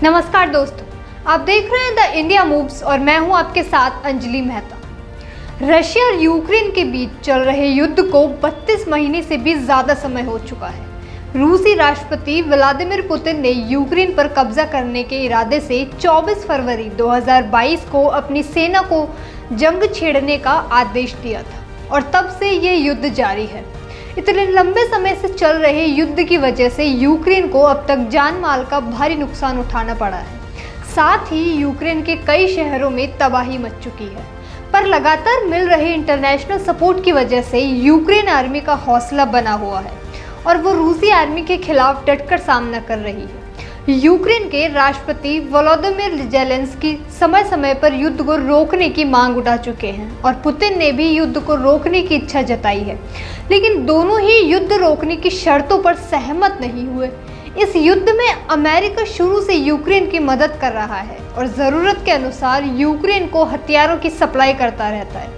नमस्कार दोस्तों, आप देख रहे हैं द इंडिया मूव्स और मैं हूं आपके साथ अंजलि मेहता। रशिया और यूक्रेन के बीच चल रहे युद्ध को 32 महीने से भी ज़्यादा समय हो चुका है। रूसी राष्ट्रपति व्लादिमीर पुतिन ने यूक्रेन पर कब्जा करने के इरादे से 24 फरवरी 2022 को अपनी सेना को जंग छेड़ने का आदेश दिया था और तब से ये युद्ध जारी है। इतने लंबे समय से चल रहे युद्ध की वजह से यूक्रेन को अब तक जान माल का भारी नुकसान उठाना पड़ा है। साथ ही यूक्रेन के कई शहरों में तबाही मच चुकी है, पर लगातार मिल रहे इंटरनेशनल सपोर्ट की वजह से यूक्रेन आर्मी का हौसला बना हुआ है और वो रूसी आर्मी के खिलाफ डटकर सामना कर रही है। यूक्रेन के राष्ट्रपति वोलोदिमीर ज़ेलेंस्की समय समय पर युद्ध को रोकने की मांग उठा चुके हैं और पुतिन ने भी युद्ध को रोकने की इच्छा जताई है, लेकिन दोनों ही युद्ध रोकने की शर्तों पर सहमत नहीं हुए। इस युद्ध में अमेरिका शुरू से यूक्रेन की मदद कर रहा है और ज़रूरत के अनुसार यूक्रेन को हथियारों की सप्लाई करता रहता है।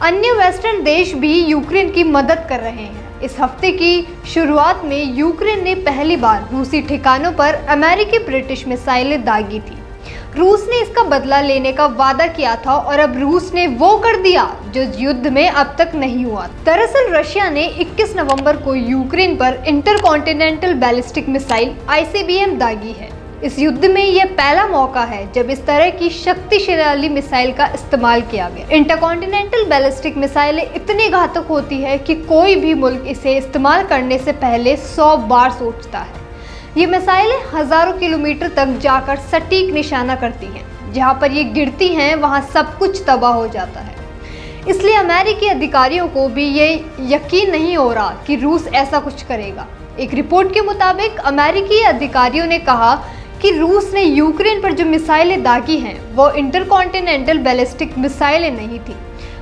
अन्य वेस्टर्न देश भी यूक्रेन की मदद कर रहे हैं। इस हफ्ते की शुरुआत में यूक्रेन ने पहली बार रूसी ठिकानों पर अमेरिकी ब्रिटिश मिसाइलें दागी थी। रूस ने इसका बदला लेने का वादा किया था और अब रूस ने वो कर दिया जो युद्ध में अब तक नहीं हुआ। दरअसल रशिया ने 21 नवंबर को यूक्रेन पर इंटरकॉन्टिनेंटल बैलिस्टिक मिसाइल ICBM दागी है। इस युद्ध में यह पहला मौका है जब इस तरह की शक्तिशाली मिसाइल का इस्तेमाल किया गया। इंटरकॉन्टिनेंटल बैलिस्टिक मिसाइलें इतनी घातक होती है कि कोई भी मुल्क इसे इस्तेमाल करने से पहले 100 बार सोचता है। ये मिसाइलें हजारों किलोमीटर तक जाकर सटीक निशाना करती हैं। जहां पर ये गिरती हैं वहां सब कुछ तबाह हो जाता है। इसलिए अमेरिकी अधिकारियों को भी ये यकीन नहीं हो रहा कि रूस ऐसा कुछ करेगा। एक रिपोर्ट के मुताबिक अमेरिकी अधिकारियों ने कहा कि रूस ने यूक्रेन पर जो मिसाइलें दागी हैं वो इंटरकॉन्टिनेंटल बैलिस्टिक मिसाइलें नहीं थी,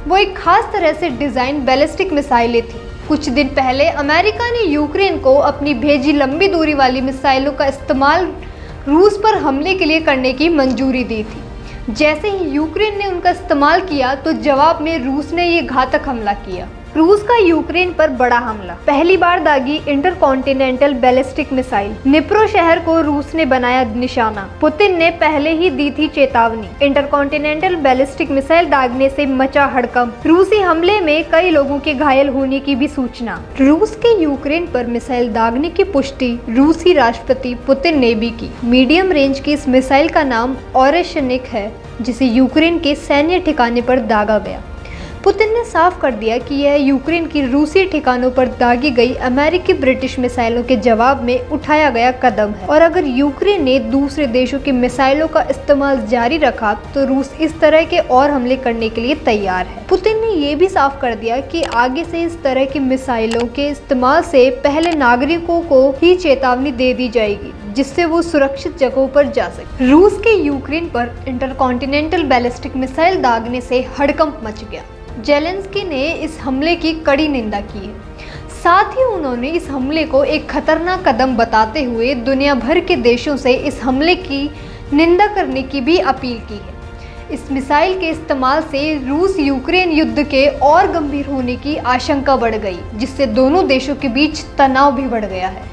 वो एक खास तरह से डिज़ाइन बैलिस्टिक मिसाइलें थी। कुछ दिन पहले अमेरिका ने यूक्रेन को अपनी भेजी लंबी दूरी वाली मिसाइलों का इस्तेमाल रूस पर हमले के लिए करने की मंजूरी दी थी। जैसे ही यूक्रेन ने उनका इस्तेमाल किया तो जवाब में रूस ने ये घातक हमला किया। रूस का यूक्रेन पर बड़ा हमला। पहली बार दागी इंटरकॉन्टिनेंटल बैलिस्टिक मिसाइल। निप्रो शहर को रूस ने बनाया निशाना। पुतिन ने पहले ही दी थी चेतावनी। इंटरकॉन्टिनेंटल बैलिस्टिक मिसाइल दागने से मचा हड़कंप। रूसी हमले में कई लोगों के घायल होने की भी सूचना। रूस के यूक्रेन पर मिसाइल दागने की पुष्टि रूसी राष्ट्रपति पुतिन ने भी की। मीडियम रेंज की इस मिसाइल का नाम ओरेशनिक है, जिसे यूक्रेन के सैन्य ठिकाने पर दागा गया। पुतिन ने साफ कर दिया कि यह यूक्रेन की रूसी ठिकानों पर दागी गई अमेरिकी ब्रिटिश मिसाइलों के जवाब में उठाया गया कदम है और अगर यूक्रेन ने दूसरे देशों की मिसाइलों का इस्तेमाल जारी रखा तो रूस इस तरह के और हमले करने के लिए तैयार है। पुतिन ने यह भी साफ कर दिया कि आगे से इस तरह की मिसाइलों के इस्तेमाल से पहले नागरिकों को ही चेतावनी दे दी जाएगी, जिससे वो सुरक्षित जगहों पर जा सके। रूस के यूक्रेन पर इंटरकॉन्टिनेंटल बैलिस्टिक मिसाइल दागने से हड़कंप मच गया। ज़ेलेंस्की ने इस हमले की कड़ी निंदा की है। साथ ही उन्होंने इस हमले को एक खतरनाक कदम बताते हुए दुनिया भर के देशों से इस हमले की निंदा करने की भी अपील की है। इस मिसाइल के इस्तेमाल से रूस यूक्रेन युद्ध के और गंभीर होने की आशंका बढ़ गई, जिससे दोनों देशों के बीच तनाव भी बढ़ गया है।